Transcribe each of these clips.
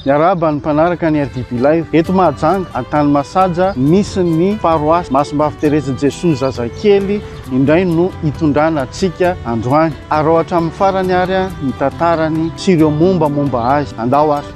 Miarahaba ny mpanaraka ny RDP Live eto Mahajanga antany Masaja misy ny paroasy Masimbavy Tereza Jesoa zazakely indray no hitondrana atsika androany ary ohatra amin'ny farany ary ny tantarany sy ireo momba azy andao ary.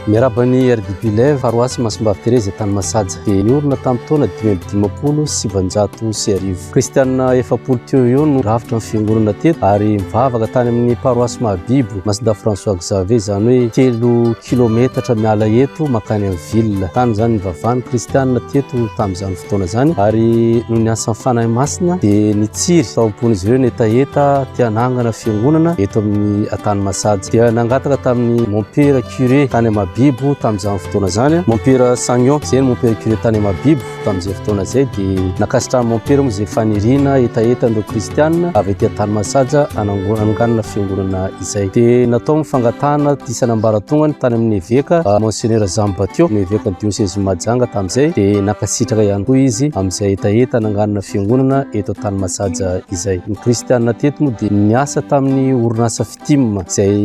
Miarabany RDP Live paroasy Masimbavy Tereza tany Masaja dia niorina tamin'ny taona 2017 kristianina 70 teo eo no rafitra ny fiangonana teto ary mivavaka tany amin'ny paroasy Mahabibo Masida François Xavier zany hoe 3 kilometatra miala eto makany amin'ny ville tany zany nivavahany kristianina teto tamin'izany fotoana zany ary no niasa amin'ny fanahy masina dia nitsiry tao ampon'izy ireo netaeta tianangana fiangonana eto amin'ny tany Masaja dia nangataka tamin'ny Montpera curé tany Mahabibo tamin'izany fotoana zany Montpera Sagnon zay Montpera curé tany Mahabibo tamin'izay fotoana zay dia nakasitrahany Montpera moa zay fanirina etaeta ndreo kristianina avy etỳ tany Masaja ananganana fiangonana izay dia natao mifangatana ty sanambaratongany tany amin'ny évêque Monseigneur Jean Batio ny évêque diocèse Mahajanga tamin'izay dia nakasitraka ihany koa izy amin'izay etaeta ananganana fiangonana eto tany Masaja izay ny kristianina teto moa dia niasa tamin'ny orinasa fitima izay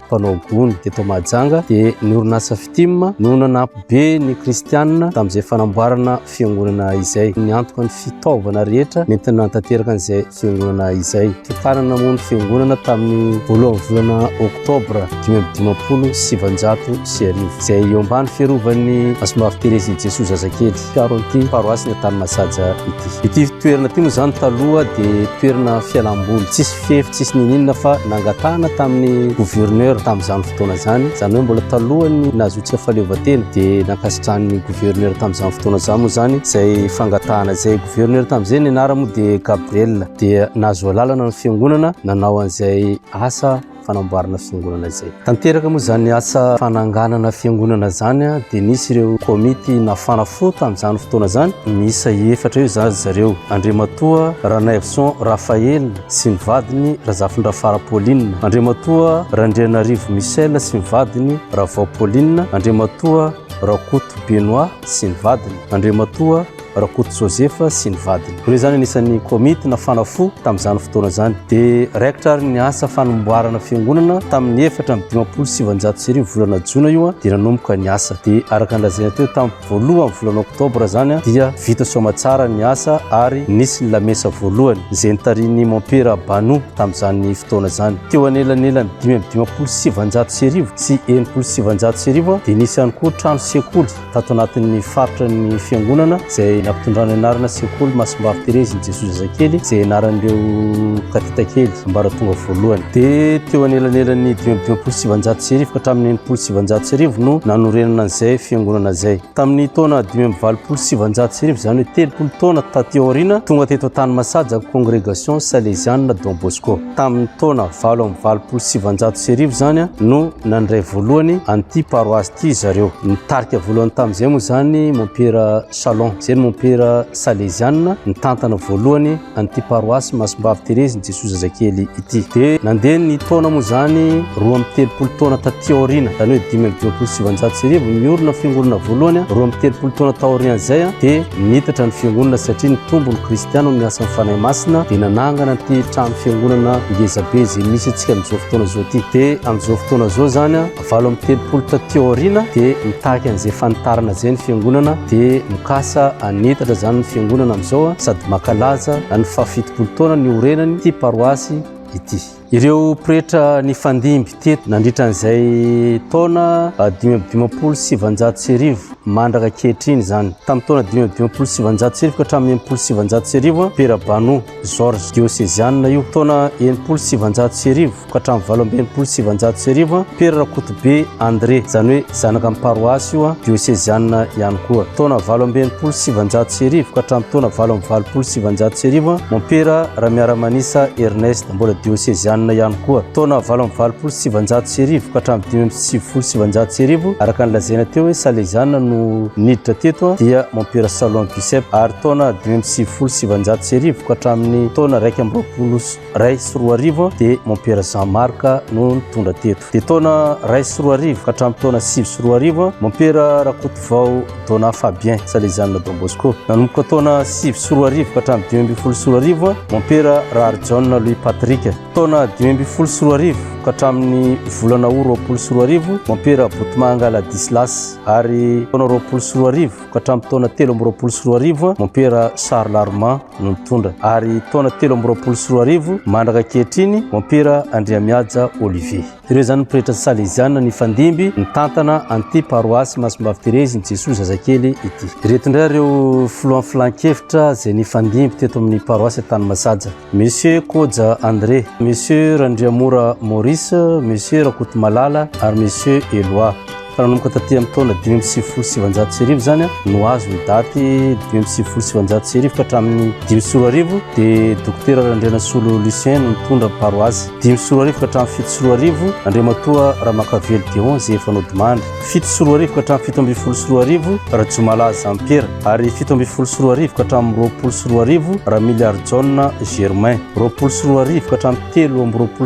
mpanao gony teto Mahajanga dia ny orinasa fitima no nanampy be ny kristianina tamin'izay fanamboarana fiangonana izay niantoka ny fitaovana rehetra nentina natateraka an'izay fiangonana izay fitanana moa ny fiangonana tamin'ny voalohan'ny volana oktobra 2017 izay eo ambany fiarovan'ny Masimbavy Tereza Jesoa zazakely fiaron'ity paroasy ny tany Masaja ity toerana ty moa zany taloha dia toerana fialamboly tsisy fefy tsisy ninina fa nangatana tamin'ny gouverneur tamin'izany fotoana zany hoe mbola talohany nazotsika fahaleovatena dia nakasitrahan'ny gouverneur tamin'izany fotoana zany moa zany izay fangatahana zay gouverneur tamin'izay ny anara moa dia Gabriel dia nazo alalana ny fiangonana nanao an'izay asa fanamboarana fiangonana zay tanteraka moa zany asa fananganana fiangonana zany dia nisy ireo komity nafana fo tamin'izany fotoana zany miisa 4 eo zany zareo Andriamatoa Ranevson Raphael sy ny vadiny Razafin-drafara Pauline, Andriamatoa Randrianarivo Michel sy ny vadiny Ravao Pauline, Andriamatoa Rakoto Benoit sy ny vadiny, Andriamatoa Rakoto Joseph sy ny vadiny. Ireo zany anisan'ny komity nafana fo tamin'izany fotoana zany dia raikitra ary ny asa fanamboarana fiangonana tamin'ny 4 volana Jona io dia nanomboka ny asa dia araka an'lazaina teo tamin'ny voalohany volana Oktobra zany dia vita soamatsara ny asa ary nisy ny lamesa voalohany izay nitarian'ny Montpera Bano tamin'izany fotoana zany teo anelanelany 577 sy 777 dia nisy ihany koa trano sekoly tato anatin'ny faritra ny fiangonana izay nampitondrana anarana sekoly Masimbavy Tereza Jesoa zazakely izay anaran'ireo katitakely ambaratonga voalohany dia teo anelanelan'ny 577 ka hatramin'ny 777 no nanorenana an'izay fiangonana zay tamin'ny taona 577 zany hoe 30 taona taty aoriana tonga teto tany Masaja congrégation Salesianina Don Bosco tamin'ny taona 777 zany no nandray voalohany an'ity paroasy ity zareo nitarika voalohany tamin'izay moa zany Montpera Salon zay Montpera Salesianina nitantana voalohany an'ity paroasy Masimbavy Tereza Jesoa zazakely ity dia nandeha ny taona moa zany 13 taona taty aoriana zany hoe 577 niorina fiangonana voalohany 13 taona taorian'izay dia nitatra ny fiangonana satria nitombo ny kristiano miasa amin'ny fanahy masina dia nanangana ity trano fiangonana ngezabe izay misy antsika amin'izao fotoana zao ity dia amin'izao fotoana zao zany 13 taty aoriana dia mitaky an'izay fanitarana zay ny fiangonana dia mikasa anetatra zany ny fiangonana amin'izao sady makalaza ny fafitopolo taona ny orenany ity paroasy ity ireo pretra ny fandimby teto nandritra an'izay taona 577 mandraka kehitriny zany tamin'ny taona 577 ka hatramin'ny 777 Pera Bano George diocésianina io taona 777 ka hatramin'ny 777 Pera Rakoto be André zany hoe zanaka amin'ny paroasy io diocésianina ihany koa taona 777 ka hatramin'ny taona 777 Montpera Ramiaramanisa Ernest mbola diocésianina ihany koa taona 777 ka hatramin'ny 777 araka ny lazaina teo hoe Salesianina no niditra teto dia Montpera Salon Giuseppe ary taona 777 ka hatramin'ny taona 120 dia Montpera Jean Marc no nitondra teto dia taona 120 ka hatramin'ny taona 7 Montpera Rakoto vao Dona Fabien Salesianina Don Bosco nanomboka taona 7 ka hatramin'ny 20 Montpera Rar John Louis Patrick taona 2024 ka hatramin'ny volana roapolo sy roa arivo mampera Botomanga Ladislas, ary taona 2024 ka hatramin'ny taona 13 mampera Charles Larmand no mitondra, ary taona 13 mandraka ankehitriny mampera Andriamiaja Olivier. Ireo zany pretra Salesiana ny fandimby ny tantana anty paroasy Masimbavy Terezy ny Jesoa Zazakely ity. Ireto indray ireo filohan'ny filan-kevitra zay ny fandimby teto amin'ny paroasy Tanimasaja: Monsieur Koja André, Monsieur Randriamora Maurice, Monsieur Rakoto Malala ary Monsieur Eloi. Nanomboka taty amin'ny taona 2027 zany no azo ny daty 2027 ka hatramin'ny 2024 dia Docteur Randrianasolo Lucien no mitondra paroasy. 2024 ka hatramin'ny 7 Andriamatoa Ramakavely Dion zay efa nodimandry. 7 ka hatramin'ny 17 Rajomala Jean-Pierre, ary 17 ka hatramin'ny 20 Ramiliar John Germain, 20 ka hatramin'ny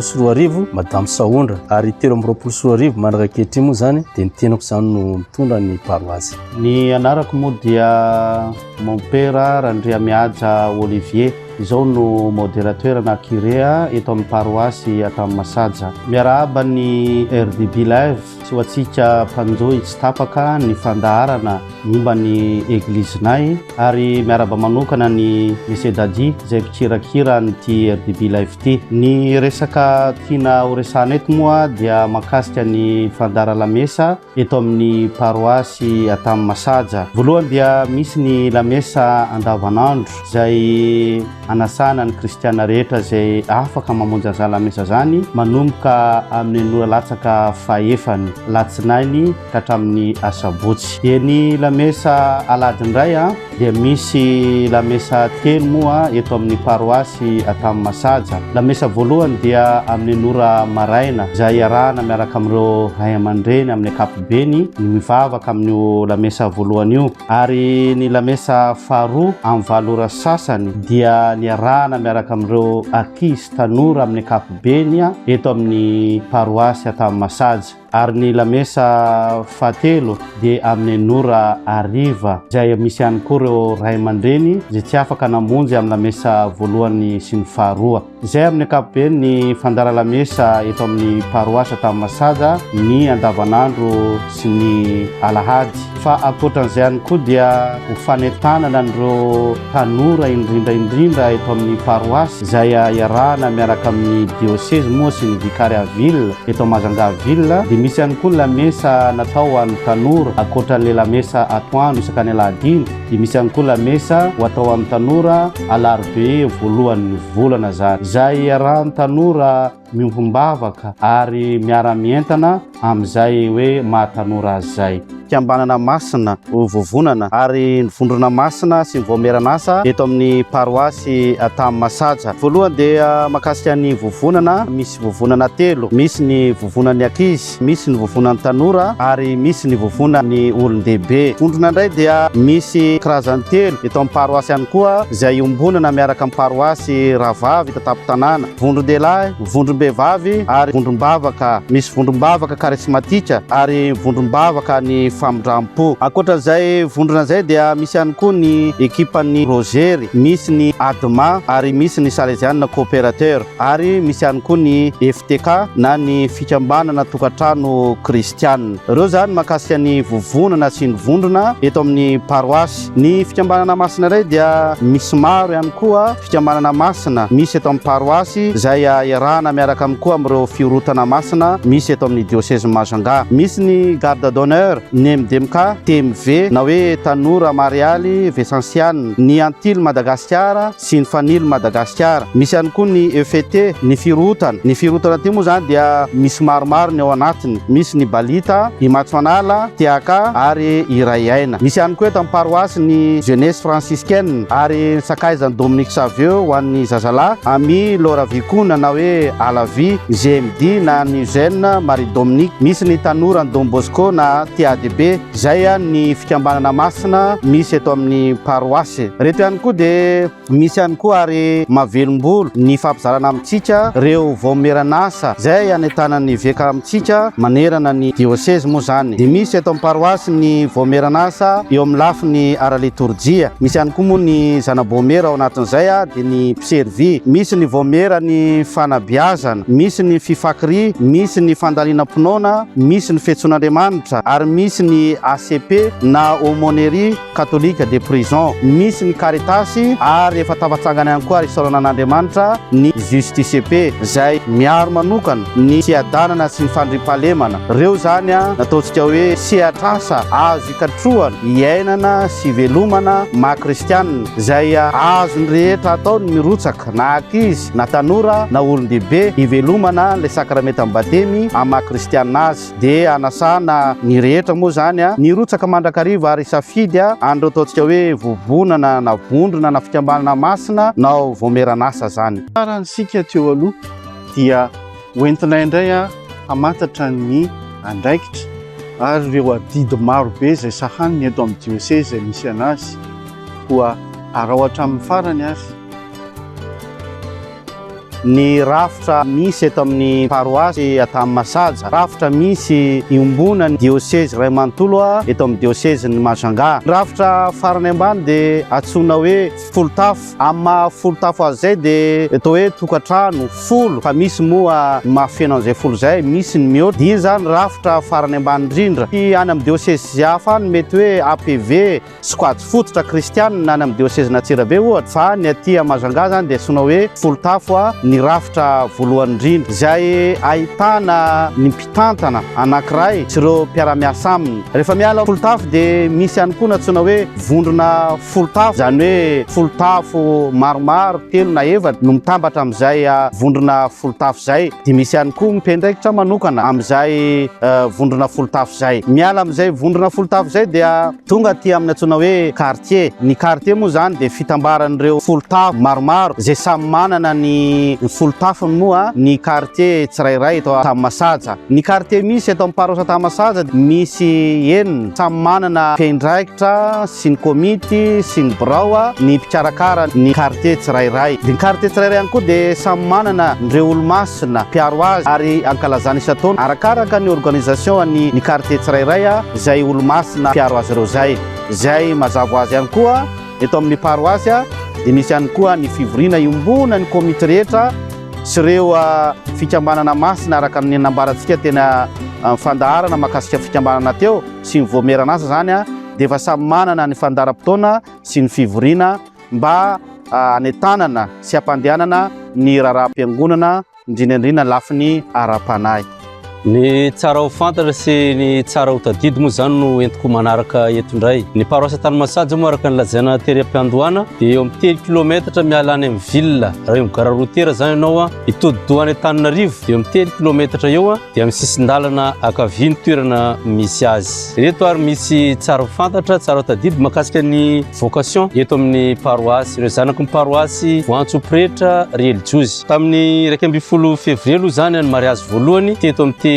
13 Madame Saondra, ary 13 mandraka ankehitriny moa zany dia tenako zany no mitondra ny paroasy. Ny anarako moa dia mon père Randriamiaja Olivier, izao no modérateur na curé eto amin'ny paroasy Tanimasaja. Miarahaba ny RDB Live sy hoatsika mpanjoy tsy tapaka ny fandaharana momba ny eglizinay, ary miarahaba manokana ny Monsieur Dadi zay mpikirakira nyty RDB Live ty. Ny resaka tiana horesana eto moa dia makasika ny fandahara lamesa eto amin'ny paroasy Tanimasaja. Voalohany dia misy ny lamesa andavanandro zay anasana ny kristiana rehetra zay afaka mamonjy an'izany lamesa zany manomboka amin'ny nora latsaka fahefany latsinainy ka hatramin'ny asabotsy. Dia ny lamesa alady indray dia misy lamesa telo moa eto amin'ny paroasy Tanimasaja. Lamesa voalohany dia amin'ny nora maraina zay arahana miaraka amin'ireo ray aman-dreny amin'ny ankapobeny ny mivavaka amin'io lamesa voalohany io, ary ny lamesa faharoa amin'ny valora sasany dia ny arahana miaraka amin'ireo ankizy tanora amin'ny ankapobeny eto amin'ny paroasy Tanimasaja. Ary ny lamesa fahatelo dia amin'ny nora ariva zay misy ihany koa ireo ray aman-dreny zay tsy afaka namonjy amin'ny lamesa voalohany sy ny faharoa. Izay amin'ny ankapobeny ny fandara lamesa eto amin'ny paroasy Tanimasaja ny andavanandro sy ny alahady. Fa ankoatran'izay ihany koa dia ho fanentanana an'ireo tanora indrindra eto amin'ny paroasy zay iarahana miaraka amin'ny diocèse moa sy ny vicariat-ville eto Majunga ville. Misy ihany koa lamesa natao an'ny tanora ankoatran'ilay lamesa atoandro isaka ny alahadiny, dia misy ihany koa lamesa ho atao amin'ny tanora alarobia voalohan'ny volana zany, zay iarahan'ny tanora miombavaka ary miara-mientana amin'izay hoe mahatanora azy zay. Fiambanana masina vovonana ary ny vondrona masina sy ny voameranasa eto amin'ny paroasy Tanimasaja. Voalohany dia makasika ny vovonana, misy vovonana telo: misy ny vovonan'ny ankizy, misy ny vovonan'ny tanora, ary misy ny vovonan'ny olon-dehibe. Vondrona indray dia misy karazany telo eto amin'ny paroasy ihany koa izay iombonana miaraka amin'ny paroasy Rahavavy Tatampo-tanàna: vondron-dehilahy, vondrom-behivavy ary vondrom-bavaka. Misy vondrom-bavaka karismatika ary vondrom-bavaka ny famindrampo. Ankoatran'izay vondrona zay dia misy ihany koa ny ekipan'ny Rogery, misy ny Adma ary misy ny Salesiana coopérateur, ary misy ihany koa ny FTK na ny fikambanana tokantrano kristianina. Ireo zany makasika ny vovonana sy ny vondrona eto amin'ny paroasy. Ny fikambanana masina iray dia misy maro ihany koa fikambanana masina misy eto amin'ny paroasy zay iarahana miaraka amin'ny koa amin'ireo fiorotana masina misy eto amin'ny diocèse Majunga. Misy ny garde d'honneur, ny MDMK, TMV na hoe tanora marialy Vesansiana, ny Antily Madagasikara sy ny Fanily Madagasikara. Misy ihany koa ny EFT, ny firotana. Ny firotana ty moa zany dia misy maromaro ny ao anatiny: misy ny Balita, i Matsoanala, Tiaka ary i Rayaina. Misy ihany koa eto amin'ny paroasy ny jeunesse franciscaine ary sakaizan'ny Dominique Savio ho an'ny zazalahy, ami Laura Vicuna na hoe Alavi, GMD na ny jeune Marie Dominique. Misy ny tanora ny Don Bosco na TADP lehibe. Zay ny fikambanana masina misy eto amin'ny paroasy. Reto ihany koa dia misy ihany koa ary mavelombolo ny fampizarana amintsika reo vaomeran'asa zay anetana ny veka amintsika manerana ny diocèse moa zany. Dia misy eto amin'ny paroasy ny vaomeran'asa eo amin'ny lafiny ara-liturgia. Misy ihany koa moa ny zanabomera ao anatin'izay dia ny pservy. Misy ny vaomera ny fanabiazana, misy ny fifakiry, misy ny fandalinam-pinoana, misy ny fiantsoan'Andriamanitra, ary misy ny ACP na aumônerie catholique de prison, misy ny caritasy, ary efa tafatsangana ihany koa ary isaoranan'Andriamanitra ny JUSTCP zay miaro manokana ny tsiadanana sy ny fandriampahalemana. Reo zany nataontsika hoe sehatrasa azo ikatroana iainana sy velomana maha-kristianina zay azony rehetra ataony mirotsaka na ankizy na tanora na olon-dehibe ivelomana le sakramenta batemy amin'ny maha-kristianina azy. Dia anasana ny rehetra moa zany nirotsaka mandrakariva ary safidy andro ataontsika hoe vobonana na vondrona na fikambanana masina nao vaomeran'asa zany. Tsara nisika teo aloha dia hoentina indray hamantatra ny andraikitra ary ireo adidy marobe zay sahaniny eto amin'ny diocèse zay misy anazy koa araohatra amin'ny farany azy. Ny rafitra misy eto amin'ny paroasy Ataninmasaja, rafitra misy iombona ny diocèse Ray Manontolo eto amin'ny diocèse ny Majunga. Rafitra farany ambany dia antsoina hoe folotafo. Amin'ny maha folotafo azy zay dia atao hoe tokantrano folo, fa misy moa mahafeno an'izay folo zay, misy ny mihoatra. Dia zany rafitra farany ambany indrindra. Any amin'ny diocèse hafa any mety hoe APV squat fototra kristianina any amin'ny diocèse n'Antsirabe ohatra, fa ny aty Majunga zany dia antsoina hoe folotafo ny rafitra voalohany indrindra zay ahitana ny mpitantana anankiray sy ireo mpiara-miasa aminy. Rehefa miala folotafo dia misy ihany koa natsoina hoe vondrona folotafo, zany hoe folotafo maromaro telo na efatra no mitambatra amin'izay vondrona folotafo zay. Dia misy ihany koa mpendraikitra manokana amin'izay vondrona folotafo zay. Miala amin'izay vondrona folotafo zay dia tonga aty amin'ny antsoina hoe quartier. Ny quartier moa zany dia fitambaran'ireo folotafo maromaro zay samy manana ny folotafony moa ny quartier tsirairay eto Ataninmasaja. Ny quartier misy eto amin'ny paroasy Ataninmasaja misy enina, samy manana mpendraikitra sy ny komity sy ny birao ny mpikarakara ny quartier tsirairay. Ny quartier tsirairay ihany koa dia samy manana ireo olo-masina mpiaro azy ary ankalazana isan-taona arakaraka ny organisation ny quartier tsirairay zay olo-masina mpiaro azy ireo zay. Zay mazava azy ihany koa eto amin'ny paroasy dia misy ihany koa ny fivoriana iombona ny komity rehetra sy ireo fikambanana masina araka ny nambarantsika tena fandaharana mahakasika fikambanana teo sy ny vaomeran'asa zany dia efa samy manana ny fandaharam-potoana sy ny fivoriana mba hanetanana sy hampandehanana ny raharaham-piangonana indrindrandrindra lafiny ara-panahy. Ny tsara ho fantatra sy ny tsara ho tadidy moa zany no entiko manaraka eto indray. Ny paroasy Ataninmasaja moa araka ny lazaina terim-piandohana dia eo amin'ny 3 kilometatra miala any amin'ny ville raha eo gara routière zany ianao hitodidohany Antananarivo dia eo amin'ny 3 kilometatra eo dia amin'ny sisin-dalana akaviany toerana misy azy. Reto ary misy tsara ho fantatra, tsara ho tadidy mahakasika ny vocation eto amin'ny paroasy. Ireo zanako ny paroasy Voantsopretra Religiozy. Tamin'ny 12 février aloha zany ny mariazy voalohany teto amin'ny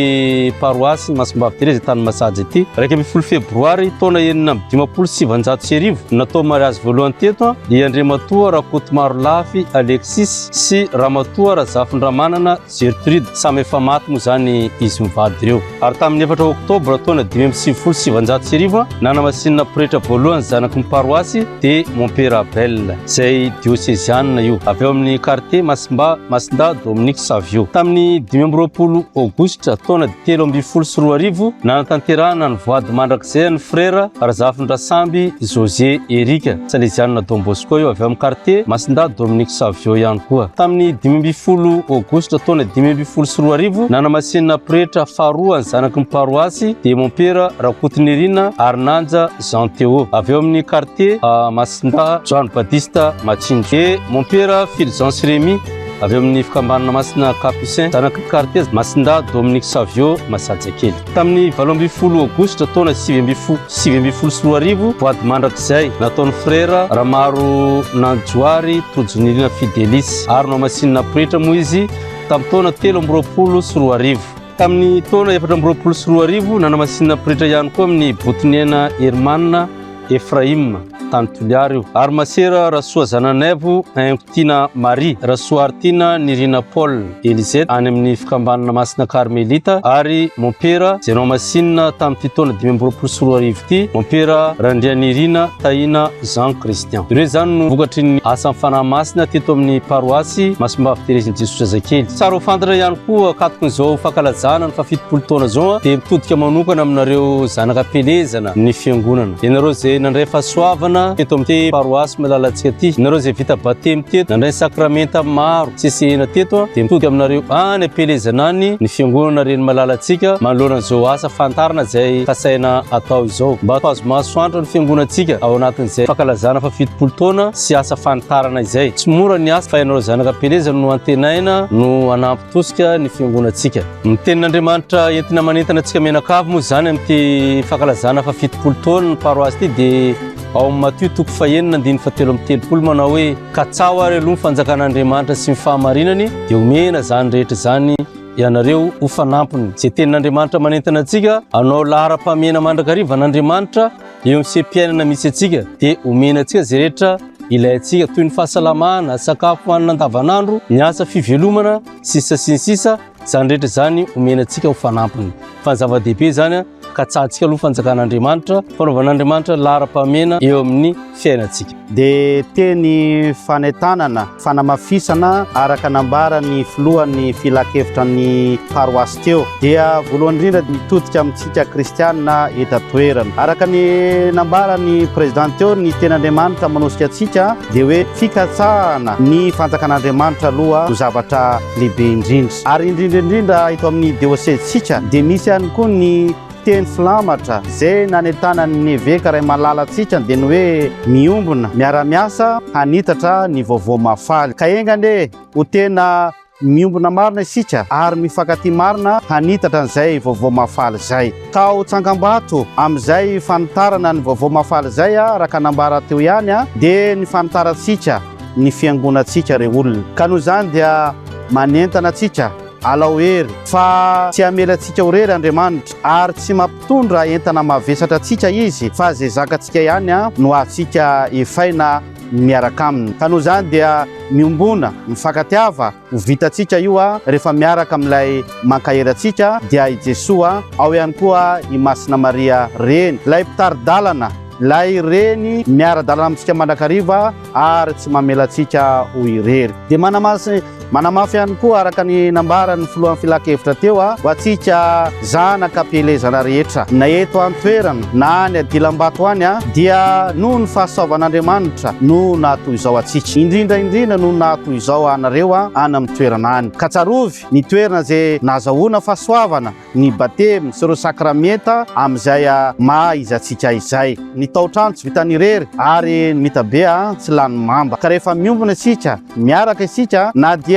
paroasy Masimbavy Terezy Ataninmasaja ity. 12 febroary taona 1957 natao mariazy voalohany teto i Andriamatoa Rakotomarolafy Alexis sy Ramatoa Razafindramanana Gertrude, samy efa maty moa zany izy mivady ireo. Ary tamin'ny 4 oktobra taona 1957 nanamasinina pretra voalohany zanako ny paroasy dia Mon-Père Abel zay diocésianina io avy eo amin'ny quartier Masinda Dominique Savio. Tamin'ny 20 aogositra taona 13 nanatanterahana ny voady mandrakizay ny frère Razafindrasamby José Erika Salesianina Don Bosco io avy amin'ny quartier Masinda Dominique Savio ihany koa. Tamin'ny 12 aogositra taona 2014 nanamasinina pretra faharoa ny zanaky ny paroasy dia Mon-Père Rakotonerina Arnanja Jean Théo avy eo amin'ny quartier Masinda Joan Baptiste Matsinjo e Mon-Père Fulgence Rémy avy eo amin'ny fikambanana masina Capucin zanaky ny quartier Masinda Dominique Savio Masatjakely. Tamin'ny 18 aogositra taona 2014 voady mandrakizay nataon'ny frère Ramaro Nanjoary Tojonirina Fidelis ary namasinina pretra moa izy tamin'ny taona 13 tamin'ny taona 2024 nanamasinina pretra ihany koa amin'ny Botiniana Hermanna Efraim tany Toliara io. Ary masera Rasoa Zananaivo Ainkotina Marie, Rasoa Artina Nirina Paul Elisette any amin'ny fikambanana Masina Karmelita, ary mompera zay namasinina tamin'ity taona 2024 ity mompera Randrianirina Taina Jean Christian. Ireo zany no vokatry ny asa fanahy masina teto amin'ny paroasy Masimbavy Terezin'i Jesosy Zazakely. Tsara ho fantatra ihany koa akatokon'izao fankalazana ny fa-70 taona zao dia mitodika manokana aminareo zanaka pelezana ny fiangonana. Ianareo zay nandray fahasoavana teto amin'ny paroasy malalantsika ty, ianareo zay vita batemy teto nandray sakramenta maro sesehana teto dia mitodika aminareo any apelezana any ny fiangonana reny malalantsika manoloana izao asa fantarina zay kasaina atao izao mba azo mahasoandra ny fiangonantsika ao anatin'izay fankalazana fa-70 taona sy asa fantarana izay. Tsy mora ny asa fa ianareo zanaka pelezana no antenaina no anampy tosika ny fiangonantsika. Ny tenin'Andriamanitra entina manentana antsika menakavy moa zany amin'ity fankalazana fa-70 taona ny paroasy ty dia ao amin'ny Matio 9:7 manao hoe katsao ary aloha ny fanjakan'Andriamanitra sy ny fahamarinany dia omena zany rehetra zany ianareo ho fanampiny. Zay tenin'Andriamanitra manentana antsika anao lahara-pamena mandrakariva an'Andriamanitra eo amin'ny seha-piainana misy antsika dia omena antsika zay rehetra ilayntsika toy ny fahasalamana, sakafo hohanina andavanandro, ny asa fivelomana sisa sy ny sisa, zany rehetra zany omena antsika ho fanampiny. Fa ny zava-dehibe zany ka tsahantsika aloha fanjakan'Andriamanitra, fanaovan'Andriamanitra lahara-pamena eo amin'ny fiainantsika. Dia teny fanentanana, fanamafisana araka nambara ny filohan'ny filakevitra ny paroasy teo dia voalohany indrindra mitodika amintsika kristianina eto-toerana. Araka ny nambara ny presidente teo ny ten'Andriamanitra manosika antsika dia hoe fikatsahana ny fanjakan'Andriamanitra aloha ho zavatra lehibe indrindra. Ary indrindra ito amin'ny diosezitsika dia misy ihany koa ny teny filamatra zay nanentana ny eveka ray malalatsika dia ny hoe miombona miara-miasa hanitatra ny vaovao mafaly. Ka engane ho tena miombona marina isika ary mifankatia marina hanitatra an'izay vaovao mafaly zay. Ka ho tsangam-bato amin'izay fanitarana ny vaovao mafaly zay araka nambara teo ihany dia ny fanitarantsika ny fiangonantsika re olona. Ka noho zany dia manentana atsika alao hery fa tsy amelantsika ho rery Andriamanitra ary tsy mampitondra entana mavesatra atsika izy fa zay zakatsika ihany no atsika efaina miaraka aminy. Ka noho zany dia miombona mifankatiava ho vitatsika io rehefa miaraka amin'ilay mankahery atsika dia i Jesoa ao ihany koa i Masina Maria reny lay mpitaridalana lay reny miara-dalana amintsika mandrakariva ary tsy mamelantsika ho irery. Dia manamafy ihany koa araka ny nambara ny filohan'ny filakevitra teo ho atsika zanaka pelezana rehetra na eto an-toerana na any Adilambato any dia noho ny fahasoavan'Andriamanitra no nahatoy izao atsika, indrindra no nahatoy izao anareo any amin'ny toerana any. Ka tsarovy ny toerana zay nahazahoana fahasoavana ny batemy sy ireo sakramenta amin'izay maha-izy atsika izay. Ny tao-trano tsy vitany irery ary mitabe tsy lany mamba. Ka rehefa miombona isika miaraka isika na dia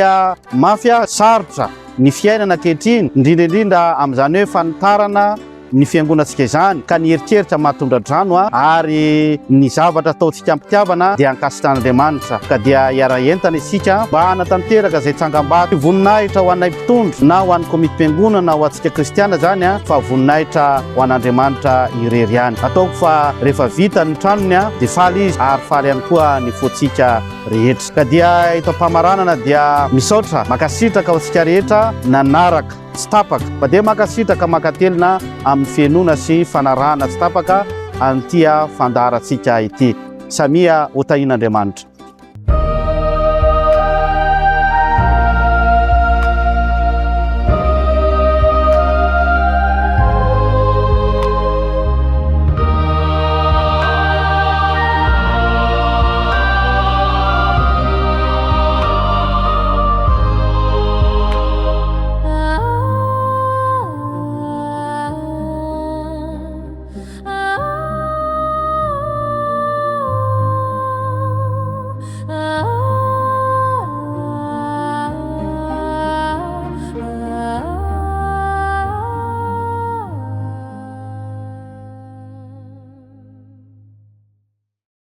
mafia sarotra ny fiainana ankehitriny indrindra amin'izany hoe fanitarana ny fiangonantsika izany ka ny heritreritra mahatondradrano ary ny zavatra ataontsika ampitiavana dia ankasitrahan'Andriamanitra. Ka dia hiara-entana isika mba hanatanteraka zay tsangam-bato voninahitra ho anay mpitondro na ho an'ny komiti-piangonana na ho antsika kristiana zany fa voninahitra ho an'Andriamanitra irery ihany. Ataoko fa rehefa vita ny tranony dia faly izy ary faly ihany koa ny fotsika rehetra. Ka dia ito am-pamaranana dia misaotra makasitraka ho antsika rehetra nanaraka tsy tapaka fa dia makasitraka makatelina amin'ny fiainona sy fanarahana tsy tapaka an'ity fandaharantsika ity. Samia ho tahin'Andriamanitra.